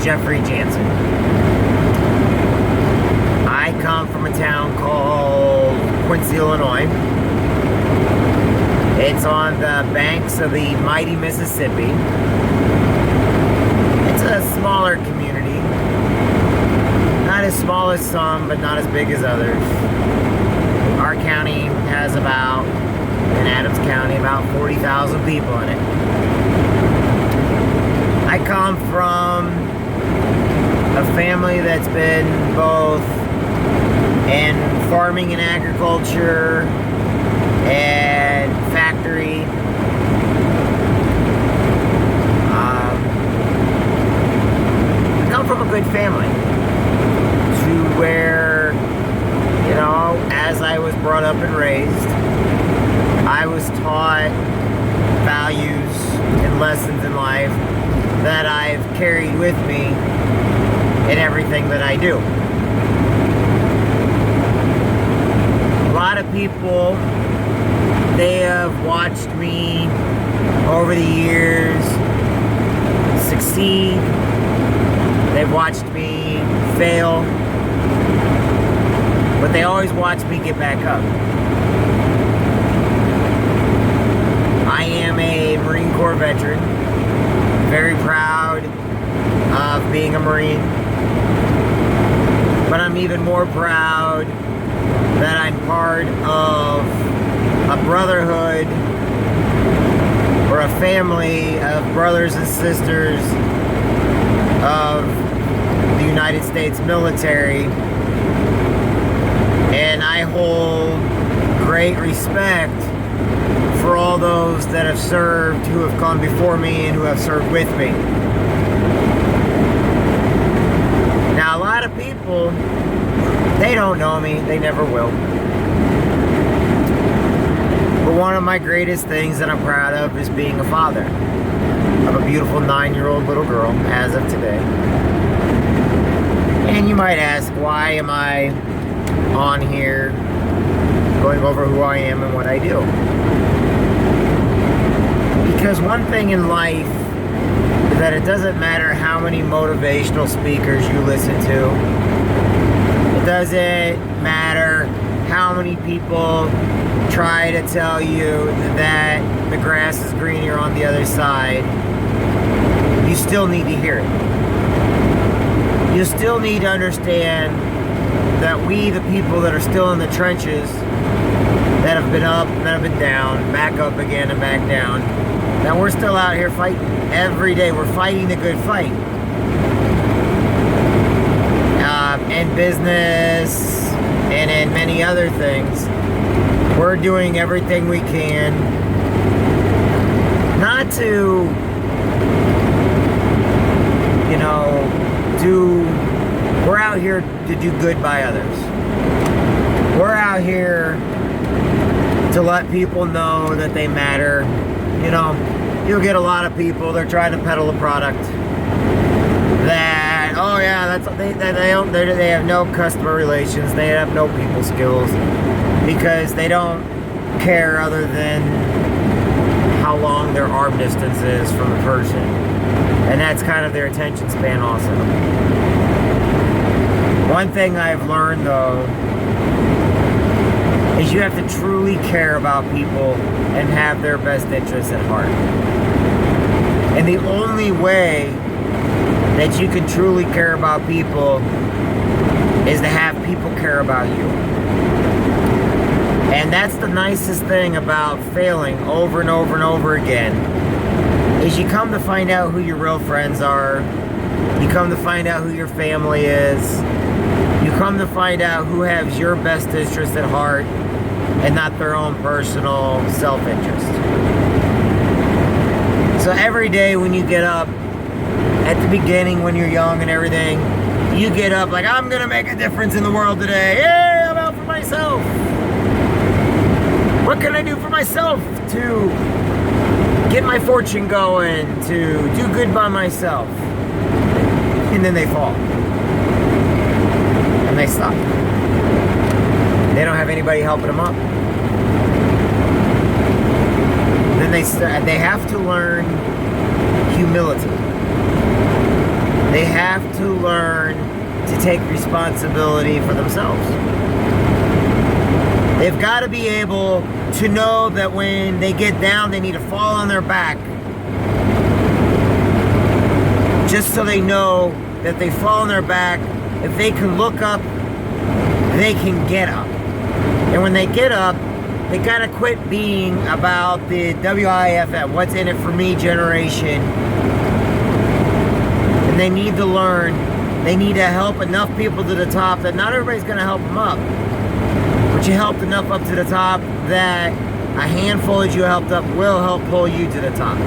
Jeffrey Jansen. I come from a town called Quincy, Illinois. It's on the banks of the mighty Mississippi. It's a smaller community. Not as small as some, but not as big as others. Our county has about, in Adams County, about 40,000 people in it. I come from a family that's been both in farming and agriculture and factory. I come from a good family to where, you know, as I was brought up and raised, I was taught values and lessons in life that I've carried with me in everything that I do. A lot of people, they have watched me over the years succeed. They've watched me fail, but they always watch me get back up. I am a Marine Corps veteran, very proud of being a Marine, but I'm even more proud that I'm part of a brotherhood or a family of brothers and sisters of the United States military, and I hold great respect for all those that have served, who have gone before me and who have served with me. Now, a lot of people, they don't know me, they never will. But one of my greatest things that I'm proud of is being a father of a beautiful 9-year-old little girl as of today. And you might ask, why am I on here going over who I am and what I do? Because one thing in life is that it doesn't matter how many motivational speakers you listen to. It doesn't matter how many people try to tell you that the grass is greener on the other side. You still need to hear it. You still need to understand that we, the people that are still in the trenches, that have been up, that have been down, back up again and back down, that we're still out here fighting every day. We're fighting the good fight. In business and in many other things, we're doing everything we can not to, you know, we're out here to do good by others. We're out here to let people know that they matter. You know, you'll get a lot of people, they're trying to peddle a product that, oh yeah, they have no customer relations, they have no people skills, because they don't care other than how long their arm distance is from the person. And that's kind of their attention span also. One thing I've learned though is you have to truly care about people and have their best interests at heart. And the only way that you can truly care about people is to have people care about you. And that's the nicest thing about failing over and over and over again, is you come to find out who your real friends are. You come to find out who your family is. You come to find out who has your best interest at heart and not their own personal self-interest. So every day when you get up, at the beginning when you're young and everything, you get up like, I'm gonna make a difference in the world today. Hey, I'm out for myself. What can I do for myself to get my fortune going, to do good by myself? And then they fall. And they stop. They don't have anybody helping them up. Then they have to learn humility. They have to learn to take responsibility for themselves. They've got to be able to know that when they get down, they need to fall on their back. Just so they know that they fall on their back. If they can look up, they can get up. And when they get up, they gotta quit being about the WIFM, what's in it for me generation. And they need to learn, they need to help enough people to the top that not everybody's gonna help them up. But you helped enough up to the top that a handful that you helped up will help pull you to the top.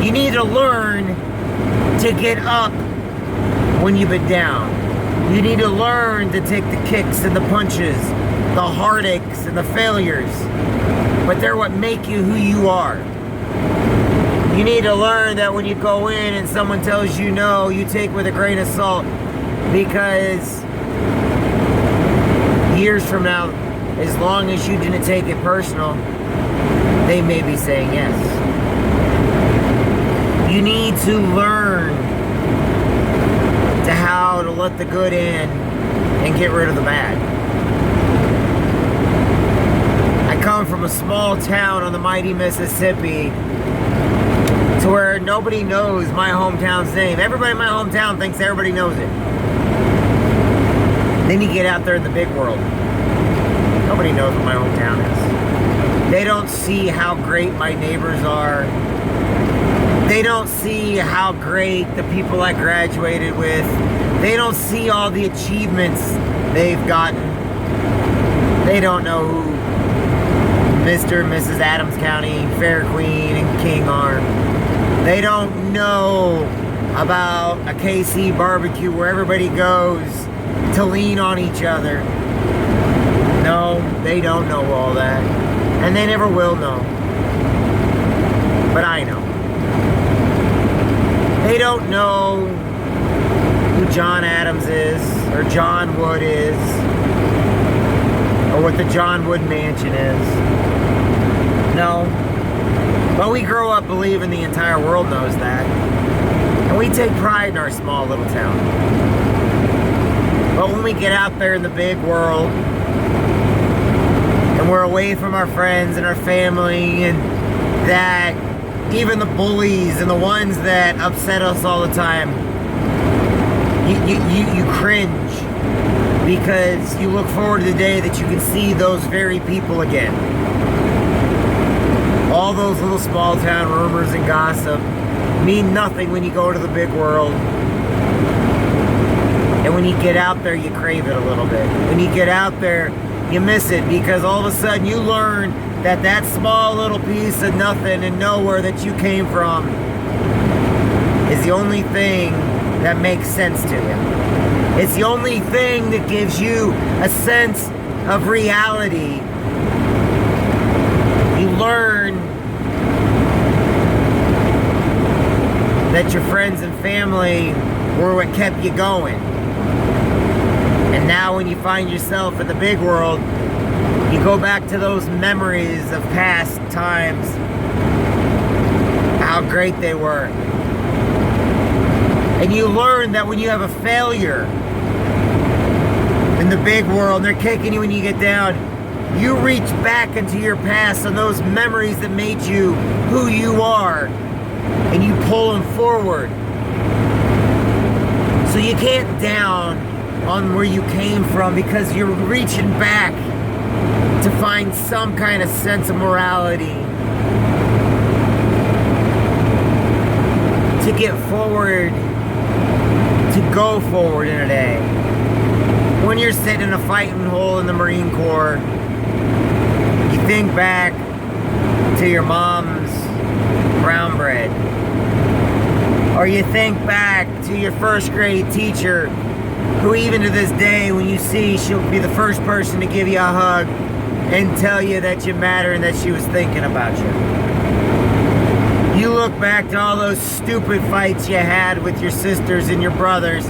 You need to learn to get up when you've been down. You need to learn to take the kicks and the punches, the heartaches and the failures. But they're what make you who you are. You need to learn that when you go in and someone tells you no, you take with a grain of salt, because years from now, as long as you didn't take it personal, they may be saying yes. You need to learn to how to let the good in and get rid of the bad. I come from a small town on the mighty Mississippi to where nobody knows my hometown's name. Everybody in my hometown thinks everybody knows it. Then you get out there in the big world. Nobody knows what my hometown is. They don't see how great my neighbors are. They don't see how great the people I graduated with. They don't see all the achievements they've gotten. They don't know who Mr. and Mrs. Adams County, Fair Queen, and King are. They don't know about a KC barbecue where everybody goes to lean on each other. No, they don't know all that. And they never will know. But I know. They don't know who John Adams is, or John Wood is, or what the John Wood Mansion is. No. But we grow up believing the entire world knows that. And we take pride in our small little town. But when we get out there in the big world, and we're away from our friends and our family, and that even the bullies and the ones that upset us all the time, you cringe, because you look forward to the day that you can see those very people again. All those little small town rumors and gossip mean nothing when you go to the big world. And when you get out there, you crave it a little bit. When you get out there, you miss it, because all of a sudden you learn that small little piece of nothing and nowhere that you came from is the only thing that makes sense to you. It's the only thing that gives you a sense of reality. You learn that your friends and family were what kept you going. And now when you find yourself in the big world, you go back to those memories of past times, how great they were. And you learn that when you have a failure in the big world, and they're kicking you when you get down, you reach back into your past and those memories that made you who you are, and you pull them forward. So you can't down on where you came from, because you're reaching back to find some kind of sense of morality, to get forward, to go forward in a day. When you're sitting in a fighting hole in the Marine Corps, you think back to your mom's brown bread, or you think back to your first grade teacher, who even to this day, when you see, she'll be the first person to give you a hug and tell you that you matter and that she was thinking about you. You look back to all those stupid fights you had with your sisters and your brothers,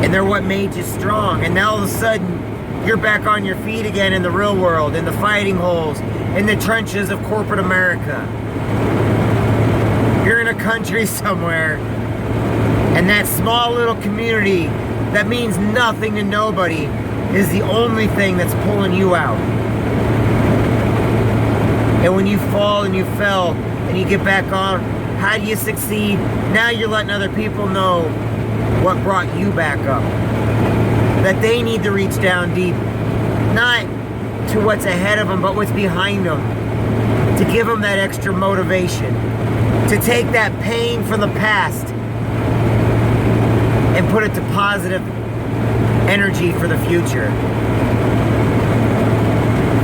and they're what made you strong. And now all of a sudden, you're back on your feet again in the real world, in the fighting holes, in the trenches of corporate America. You're in a country somewhere, and that small little community that means nothing to nobody is the only thing that's pulling you out. And when you fall and you fell and you get back on, how do you succeed? Now you're letting other people know what brought you back up. That they need to reach down deep. Not to what's ahead of them, but what's behind them. To give them that extra motivation. To take that pain from the past and put it to positive energy for the future.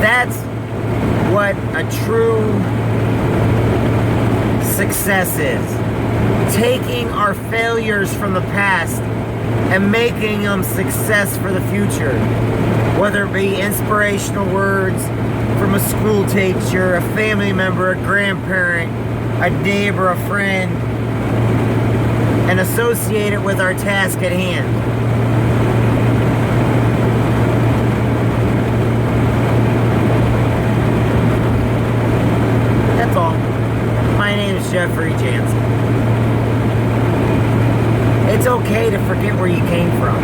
That's what a true success is. Taking our failures from the past and making them success for the future. Whether it be inspirational words from a school teacher, a family member, a grandparent, a neighbor, a friend, and associate it with our task at hand. That's all. My name is Jeffrey Jansen. It's okay to forget where you came from.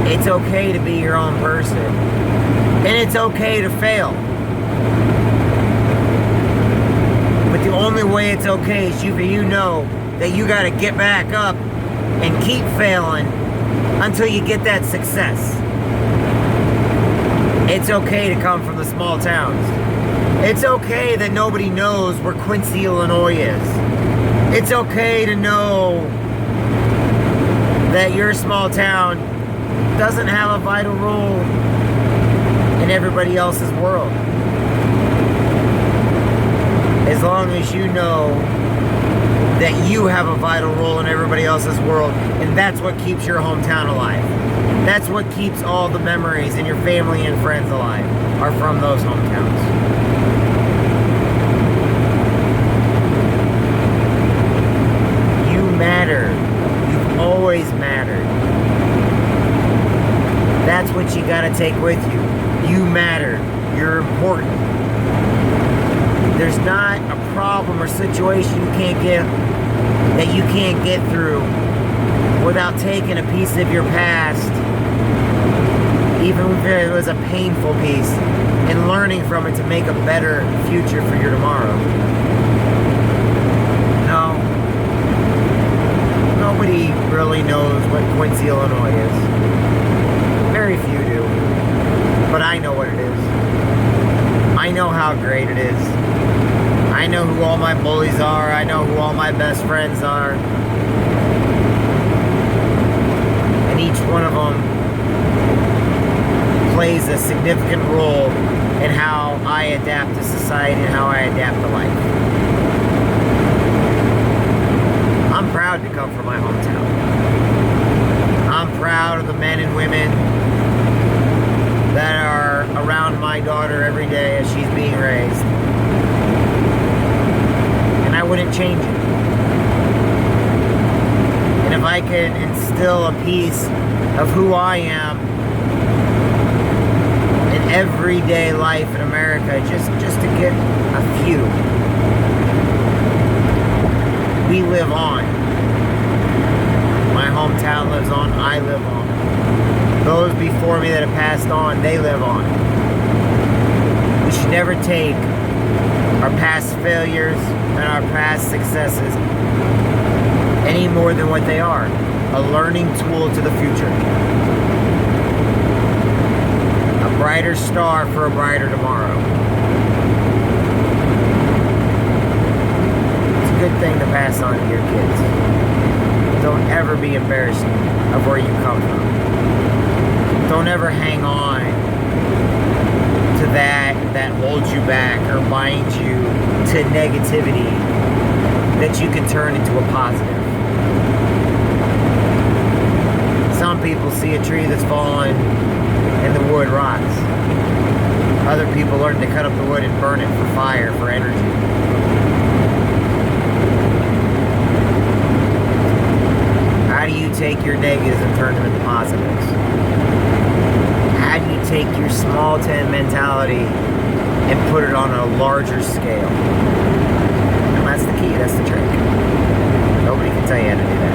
It's okay to be your own person. And it's okay to fail. But the only way it's okay is you know that you got to get back up and keep failing until you get that success. It's okay to come from the small towns. It's okay that nobody knows where Quincy, Illinois is. It's okay to know that your small town doesn't have a vital role in everybody else's world. As long as you know that you have a vital role in everybody else's world, and that's what keeps your hometown alive. That's what keeps all the memories and your family and friends alive, are from those hometowns. You matter. You've always mattered. That's what you gotta take with you. You matter. You're important. There's not a problem or situation that you can't get through without taking a piece of your past, even if it was a painful piece, and learning from it to make a better future for your tomorrow. No. Nobody really knows what Quincy, Illinois is. Very few do. But I know what it is. I know how great it is. I know who all my bullies are. I know who all my best friends are. And each one of them plays a significant role in how I adapt to society and how I adapt to life. I'm proud to come from my hometown. I'm proud of the men and women that are around my daughter every day as she's being raised. And I wouldn't change it. And if I could instill a piece of who I am in everyday life in America, just to get a few. We live on. My hometown lives on, I live on. Those before me that have passed on, they live on. We should never take our past failures and our past successes any more than what they are. A learning tool to the future. A brighter star for a brighter tomorrow. It's a good thing to pass on to your kids. Don't ever be embarrassed of where you come from. Don't ever hang on to that holds you back or binds you to negativity that you can turn into a positive. Some people see a tree that's fallen and the wood rots. Other people learn to cut up the wood and burn it for fire, for energy. How do you take your negatives and turn them into positives? How do you take your small town mentality and put it on a larger scale? And that's the key, that's the trick. tell you how to do that.